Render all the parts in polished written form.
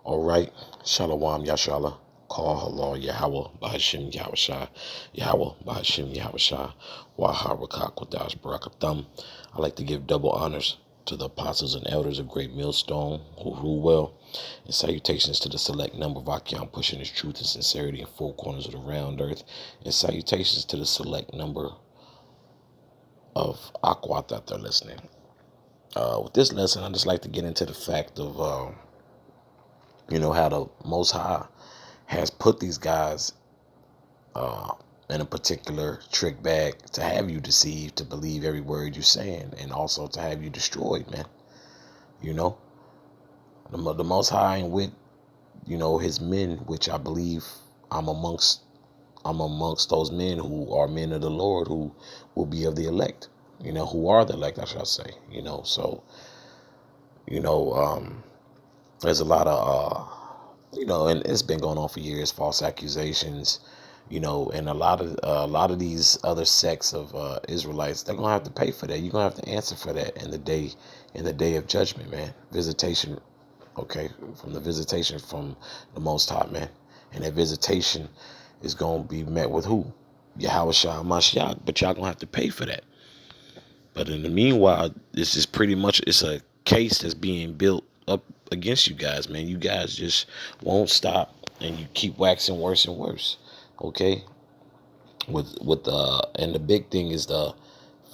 All right. Shalom Yashala. Call Allah Yahweh Bahashim Yahushai. Yahweh Bahashim Yahushai. Waharakak Wadash Barakathum. I like to give double honors to the apostles and elders of Great Millstone who rule well. And salutations to the select number of Akyam pushing his truth and sincerity in four corners of the round earth. And salutations to the select number of Akwat that they're listening. With this lesson, I just like to get into the fact of how the Most High has put these guys in a particular trick bag to have you deceived, to believe every word you're saying, and also to have you destroyed, man. The Most High and with his men, which I believe I'm amongst those men who are men of the Lord, who will be of the elect, who are the elect, I shall say, so there's a lot of and it's been going on for years, false accusations, and a lot of these other sects of Israelites, they're gonna have to pay for that. You're gonna have to answer for that in the day of judgment, man. Visitation, okay, from the visitation from the Most High, man, and that visitation is gonna be met with who? Yahweh Shah Mashiach, but y'all gonna have to pay for that. But in the meanwhile, this is pretty much, it's a case that's being built up against you guys, man. You guys just won't stop, and you keep waxing worse and worse. Okay, and the big thing is the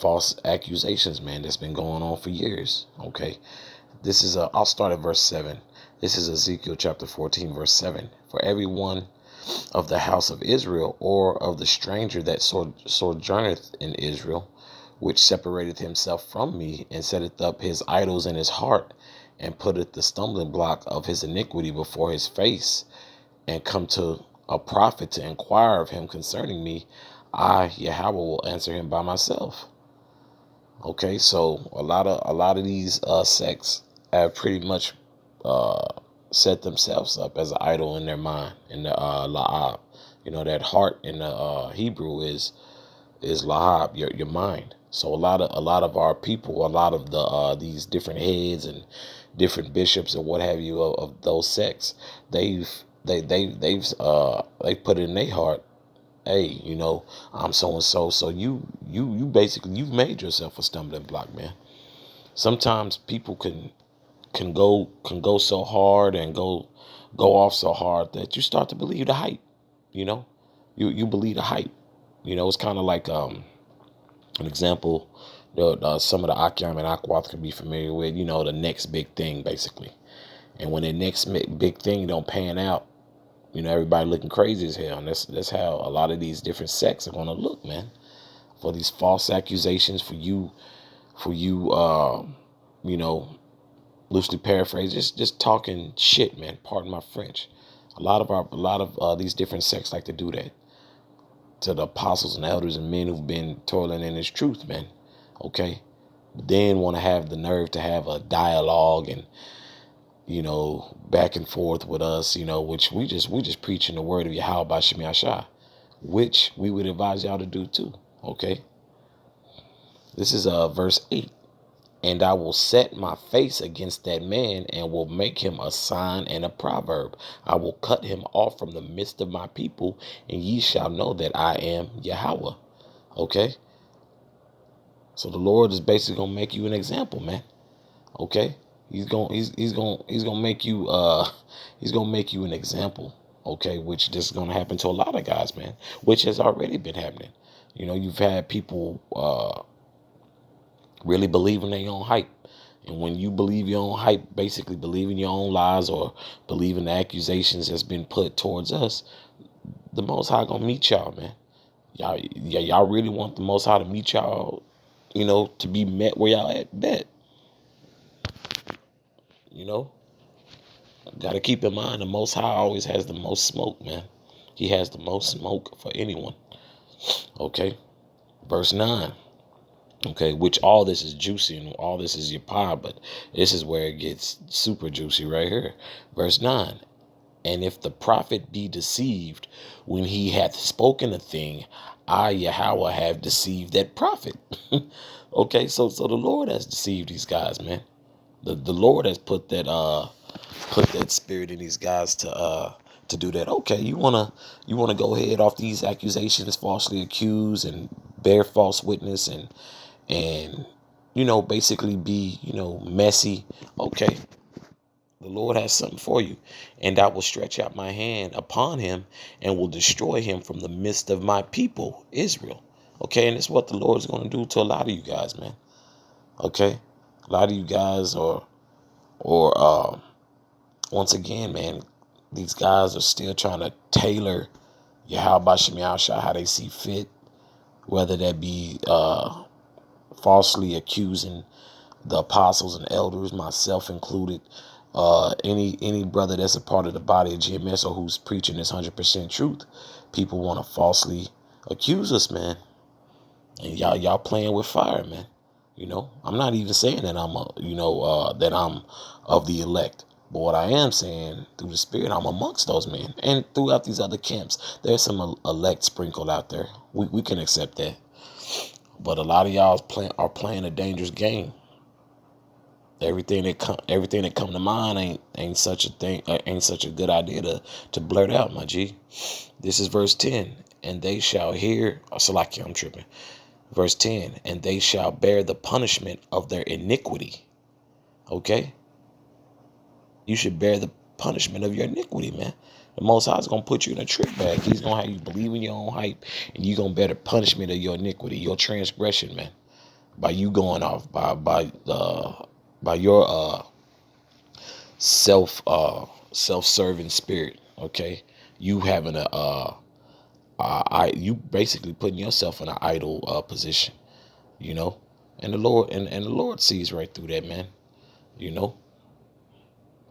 false accusations, man. That's been going on for years. Okay, I'll start at verse 7. This is Ezekiel chapter 14, verse 7. For everyone of the house of Israel, or of the stranger that sojourneth in Israel, which separateth himself from me, and setteth up his idols in his heart, and putteth the stumbling block of his iniquity before his face, and come to a prophet to inquire of him concerning me, I, Yahweh, will answer him by myself. Okay, so a lot of these sects have pretty much set themselves up as an idol in their mind, in the la'ab. That heart in the Hebrew is lahab, your mind. So a lot of our people, a lot of the these different heads and different bishops and what have you of those sects, they've put it in their heart, hey, I'm so and so. So you basically, you've made yourself a stumbling block, man. Sometimes people can go so hard and go off so hard that you start to believe the hype. You believe the hype. It's kind of like an example. Some of the Akyam and Akwath can be familiar with. The next big thing, basically. And when the next big thing don't pan out, everybody looking crazy as hell. And that's how a lot of these different sects are gonna look, man. For these false accusations, for you, loosely paraphrased, just talking shit, man. Pardon my French. A lot of these different sects like to do that to the apostles and elders and men who've been toiling in this truth, man. Okay, but then want to have the nerve to have a dialogue and back and forth with us, which we just preaching the word of Yahweh by Shemi Ashai, which we would advise y'all to do too. Okay, this is verse 8. And I will set my face against that man, and will make him a sign and a proverb. I will cut him off from the midst of my people, and ye shall know that I am Yahweh. Okay? So the Lord is basically gonna make you an example, man. Okay? He's gonna make you an example. Okay, which this is gonna happen to a lot of guys, man. Which has already been happening. You've had people really believe in their own hype. And when you believe your own hype, basically believing your own lies or believing the accusations that's been put towards us, the Most High gonna meet y'all, man. Y'all really want the Most High to meet y'all, to be met where y'all at? Bet. Gotta keep in mind the Most High always has the most smoke, man. He has the most smoke for anyone. Okay. Verse 9. Okay, which all this is juicy and all this is your pie, but this is where it gets super juicy right here. Verse 9. And if the prophet be deceived when he hath spoken a thing, I, Yahweh, have deceived that prophet. Okay, so the Lord has deceived these guys, man. The Lord has put that put that spirit in these guys to do that. Okay, you wanna go ahead off these accusations, falsely accused and bear false witness and basically be messy. Okay, the Lord has something for you, and I will stretch out my hand upon him and will destroy him from the midst of my people, Israel. Okay, and it's what the Lord is going to do to a lot of you guys, man. Okay, a lot of you guys or once again, man, these guys are still trying to tailor Yahweh Shemiah Shai how they see fit, whether that be falsely accusing the apostles and elders, myself included, any brother that's a part of the body of GMS or who's preaching this 100% truth. People want to falsely accuse us, man, and y'all playing with fire, man. I'm not even saying that that I'm of the elect. But what I am saying through the Spirit, I'm amongst those men. And throughout these other camps, there's some elect sprinkled out there. We can accept that. But a lot of y'all are playing a dangerous game. Everything that come to mind ain't such a thing. Ain't such a good idea to blurt out, my G. This is verse 10. And they shall hear. Oh, Salaki, I'm tripping. Verse 10. And they shall bear the punishment of their iniquity. Okay? You should bear the punishment of your iniquity, man. The Most High is going to put you in a trick bag. He's going to have you believe in your own hype, and you're going to bear the punishment of your iniquity, your transgression, man. By you going off, by your self-serving spirit, okay? You having you basically putting yourself in an idle position, and the Lord sees right through that, man.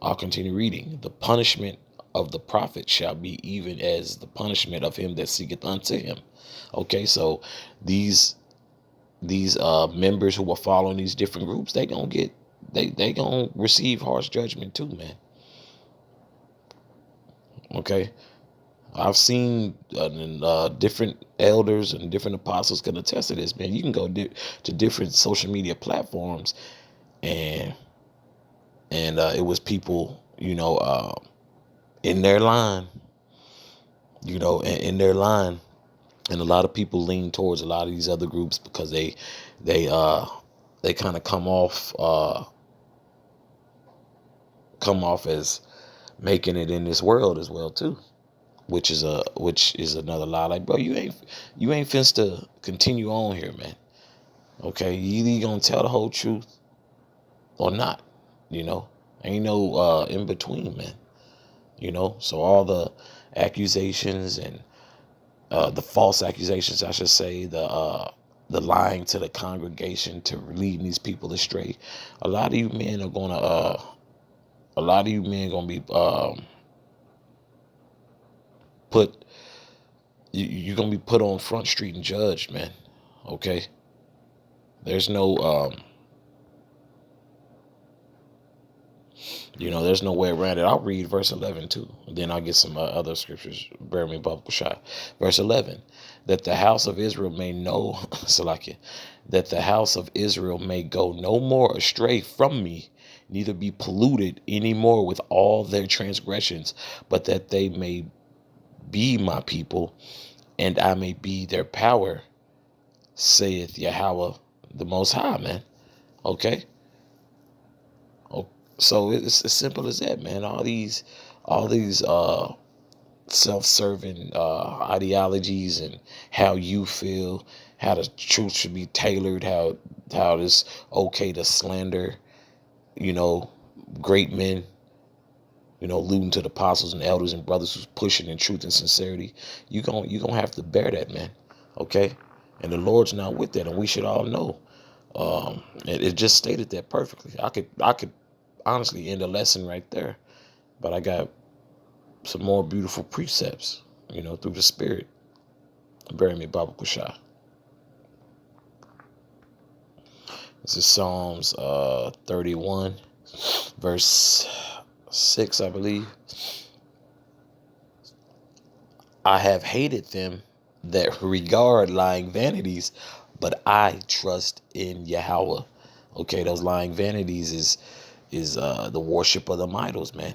I'll continue reading. The punishment of the prophet shall be even as the punishment of him that seeketh unto him. Okay, so these members who are following these different groups, they gonna receive harsh judgment too, man. Okay, I've seen different elders and different apostles can attest to this, man. You can go to different social media platforms, and it was people, in their line, in their line, and a lot of people lean towards a lot of these other groups because they kind of come off as making it in this world as well too, which is another lie. Like, bro, you ain't finna to continue on here, man. Okay, you either gonna tell the whole truth or not. Ain't no in between, man. So all the accusations and the false accusations, I should say, the lying to the congregation to lead these people astray. A lot of you men are gonna be put. You're gonna be put on Front Street and judged, man. Okay. There's no there's no way around it. I'll read verse 11 too. Then I'll get some other scriptures. Bear me Bible shot. Verse 11, that the house of Israel may know, Salakia, that the house of Israel may go no more astray from me, neither be polluted any more with all their transgressions, but that they may be my people, and I may be their power, saith Yahweh the Most High, man. Okay. So it's as simple as that, man. All these self-serving ideologies and how you feel, how the truth should be tailored, how it's okay to slander, great men, alluding to the apostles and elders and brothers who's pushing in truth and sincerity. You gonna have to bear that, man. Okay, and the Lord's not with that, and we should all know. It just stated that perfectly. I could honestly end a lesson right there, but I got some more beautiful precepts, through the Spirit. Bury me, Baba Kusha. This is Psalms 31, verse 6, I believe. I have hated them that regard lying vanities, but I trust in Yahweh. Okay, those lying vanities the worship of them idols, man.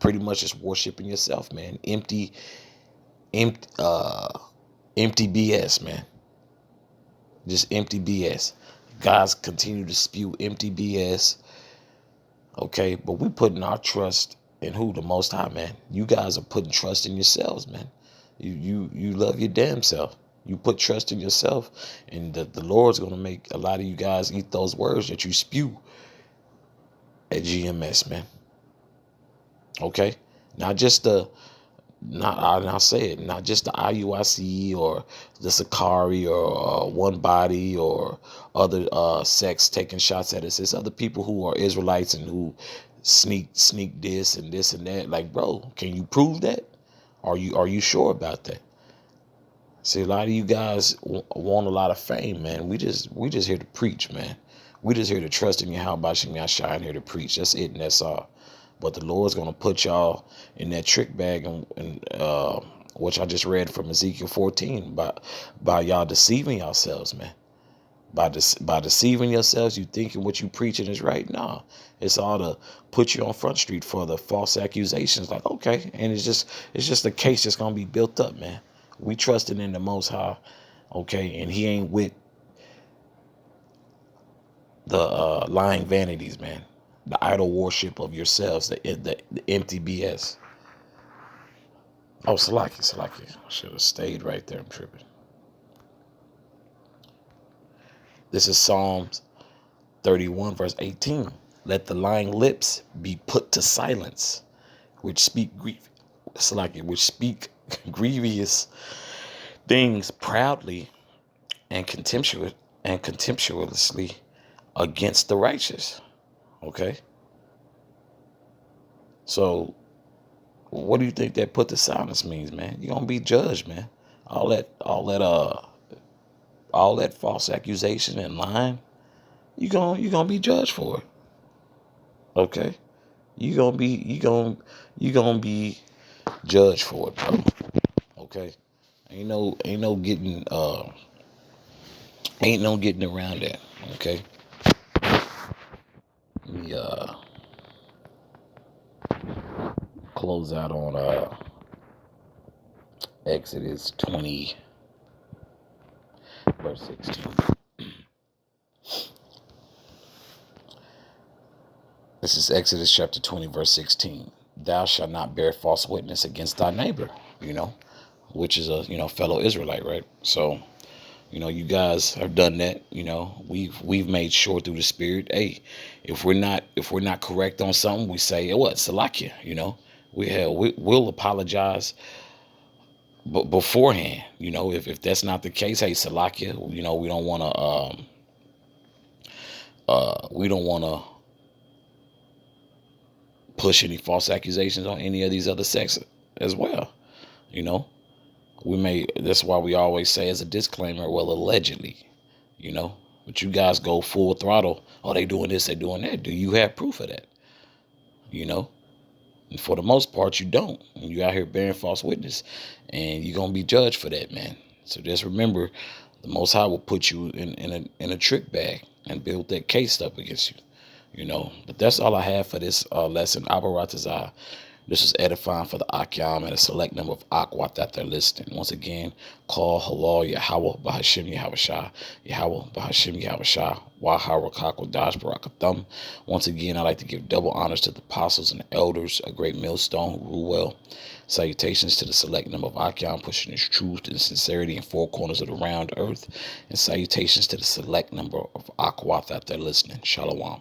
Pretty much just worshiping yourself, man. Empty, empty BS, man. Just empty BS. Guys continue to spew empty BS. Okay, but we putting our trust in who? The Most High, man. You guys are putting trust in yourselves, man. You love your damn self. You put trust in yourself, and the Lord's gonna make a lot of you guys eat those words that you spew at GMS, man. Okay, not just the I'll say it, not just the IUIC or the Sakari or One Body or other sects taking shots at us. It's other people who are Israelites and who sneak this and that. Like, bro, can you prove that? Are you sure about that? See, a lot of you guys want a lot of fame, man. We just here to preach, man. We just here to trust in Yahweh Shem Yahshai, here to preach. That's it, and that's all. But the Lord's going to put y'all in that trick bag, and which I just read from Ezekiel 14, by y'all deceiving yourselves, man. By deceiving yourselves, you thinking what you preaching is right. No, it's all to put you on Front Street for the false accusations. Like, okay, and it's just a case that's going to be built up, man. We trusting in the Most High, okay, and He ain't with the lying vanities, man. The idol worship of yourselves, the empty BS. Oh, Salaki. I should have stayed right there. I'm tripping. This is Psalms 31, verse 18. Let the lying lips be put to silence, which speak grievous things proudly and contemptuously against the righteous. Okay. So what do you think that put to silence means, man? You're gonna be judged, man. All that false accusation and lying, you're gonna be judged for it. Okay? You're gonna be judged for it, bro. Okay? Ain't no getting around that. Okay? Let me close out on Exodus 20 verse 16. This is Exodus chapter 20 verse 16. Thou shalt not bear false witness against thy neighbor, which is a fellow Israelite, right? So you guys have done that. We've made sure through the Spirit. Hey, if we're not correct on something, we say what? Salakia. We'll apologize beforehand. If that's not the case, hey, Salakia. We don't want to push any false accusations on any of these other sects as well. That's why we always say as a disclaimer, well, allegedly, but you guys go full throttle. Oh, they doing this, they doing that. Do you have proof of that? And for the most part, you don't. And you out here bearing false witness, and you're going to be judged for that, man. So just remember, the Most High will put you in a trick bag and build that case up against you. But that's all I have for this lesson. Abaratazah. This is edifying for the Akyam and a select number of Akwat that they're listening. Once again, call Halal Yahweh Bahashim Yahavashah, Yahweh Bahashim Yahavashah, Waharakako Dash Barakathum. Once again, I'd like to give double honors to the apostles and the elders, a great millstone who rule well. Salutations to the select number of Akyam pushing his truth and sincerity in four corners of the round earth. And salutations to the select number of Akwat that they're listening. Shalom.